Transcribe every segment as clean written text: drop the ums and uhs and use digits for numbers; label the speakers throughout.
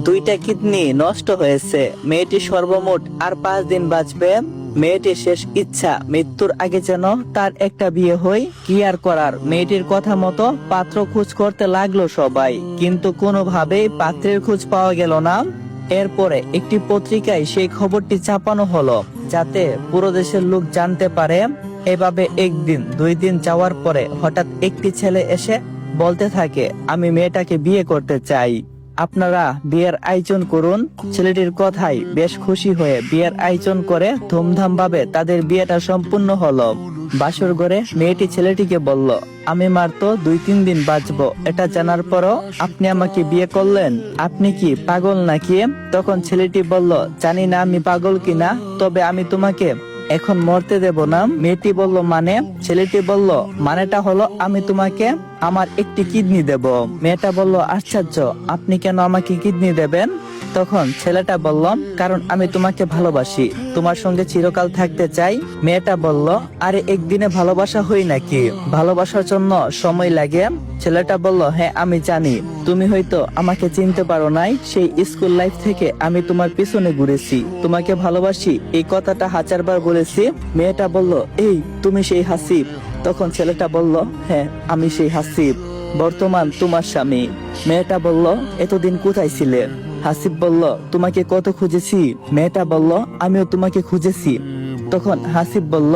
Speaker 1: দুইটা কিডনি নষ্ট হয়েছে। মেয়েটি সর্বমোট আর 5 দিন বাঁচবে। মেয়েটির শেষ ইচ্ছা মৃত্যুর আগে যেন তার একটা বিয়ে হয়। কি আর করার, মেয়েটির কথা মতো পাত্র খোঁজ করতে লাগলো সবাই, কিন্তু কোনোভাবেই পাত্রের খোঁজ পাওয়া গেল না। এরপরে একটি পত্রিকায় সেই খবরটি ছাপানো হলো, যাতে পুরো দেশের লোক জানতে পারে। এভাবে 1 দিন 2 দিন যাওয়ার পরে হঠাৎ একটি ছেলে এসে বলতে থাকে, আমি মেয়েটাকে বিয়ে করতে চাই, আপনারা বিয়ের আয়োজন করুন। ছেলেটির কথাই বেশ খুশি হয়ে বিয়ের আয়োজন করে ধুমধাম ভাবে তাদের বিয়েটা সম্পূর্ণ হলো। বাসর ঘরে মেয়েটি ছেলেটিকে বলল, আমি মাত্র 2-3 দিন বাঁচবো, এটা জানার পরও আপনি আমাকে বিয়ে করলেন, আপনি কি পাগল নাকি? তখন ছেলেটি বলল, জানি না আমি পাগল কিনা, তবে আমি তোমাকে এখন মরতে দেব না। মেয়েটি বলল, মানে? ছেলেটি বলল, মানেটা হলো আমি তোমাকে আমার একটি কিডনি দেব। মেয়েটা বলল, আশ্চর্য, আপনি কেন আমাকে কিডনি দেবেন? তখন ছেলেটা বলল, কারণ আমি তোমাকে ভালোবাসি, তোমার সঙ্গে চিরকাল থাকতে চাই। মেয়েটা বলল, আরে একদিনে ভালোবাসা হয় নাকি? ভালোবাসার জন্য সময় লাগে। ছেলেটা বলল, হ্যাঁ আমি জানি, তুমি হয়তো আমাকে চিনতে পারো নাই। সেই স্কুল লাইফ থেকে আমি তোমার পিছনে ঘুরেছি, তোমাকে ভালোবাসি এই কথাটা 1000 বার বলেছি। মেয়েটা বলল, এই তুমি সেই হাসিব? তখন ছেলেটা বলল, হ্যাঁ আমি সেই হাসিব, বর্তমান তোমার স্বামী। মেয়েটা বলল, এতদিন কোথায় ছিলে? হাসিব বলল, তোমাকে কত খুঁজেছি। মেয়েটা বলল, আমিও তোমাকে খুঁজেছি। তখন হাসিব বলল,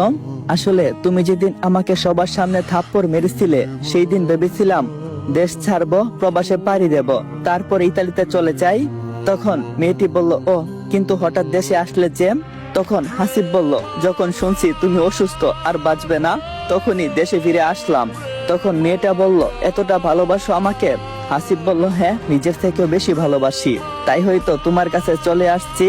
Speaker 1: আসলে তুমি যেদিন আমাকে সবার সামনে থাপ্পড় মেরেছিলে, সেই দিন ভেবেছিলাম দেশ ছাড়বো, প্রবাসে পাড়ি দেব, তারপর ইতালিতে চলে যাই। তখন মেয়েটি বলল, ও কিন্তু হঠাৎ দেশে আসলে যে? তখন হাসিব বলল, যখন শুনছি তুমি অসুস্থ আর বাঁচবে না, তখনই দেশে ফিরে আসলাম। তখন মেয়েটা বলল, এতটা ভালোবাসো আমাকে? হাসিব বলল, হ্যাঁ নিজের থেকেও বেশি ভালোবাসি, তাই হয়তো তোমার কাছে চলে আসছি।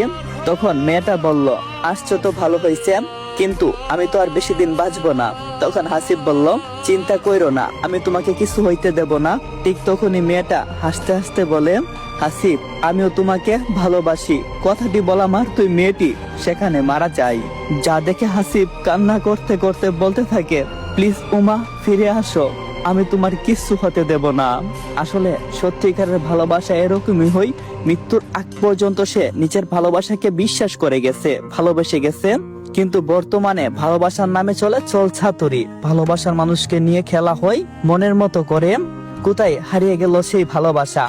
Speaker 1: তখন মেয়েটা বলল, আসছো তো ভালো হয়েছে, কিন্তু আমি তো আর বেশি দিন বাঁচবো না। তখন হাসিব বলল, চিন্তা কইরো না, আমি তোমাকে কিছু হইতে দেব না। ঠিক তখনই মেয়েটা হাসতে হাসতে বলে, হাসিব আমিও তোমাকে ভালোবাসি। কথাটি বলা মাত্রই মেয়েটি সেখানে মারা যায়। যা দেখে হাসিব কান্না করতে করতে বলতে থাকে, প্লিজ উমা ফিরে আসো, আমি তোমার কিচ্ছু হতে দেব না। আসলে সত্যিকারের ভালোবাসা এরকমই হয়, মৃত্যুর আগ পর্যন্ত সে নিজের ভালোবাসাকে বিশ্বাস করে গেছে, ভালোবেসে গেছে। কিন্তু বর্তমানে ভালোবাসার নামে চলে ছলছাতুরি, ভালোবাসার মানুষকে নিয়ে খেলা হয় মনের মতো করে। কোথায় হারিয়ে গেল সেই ভালোবাসা?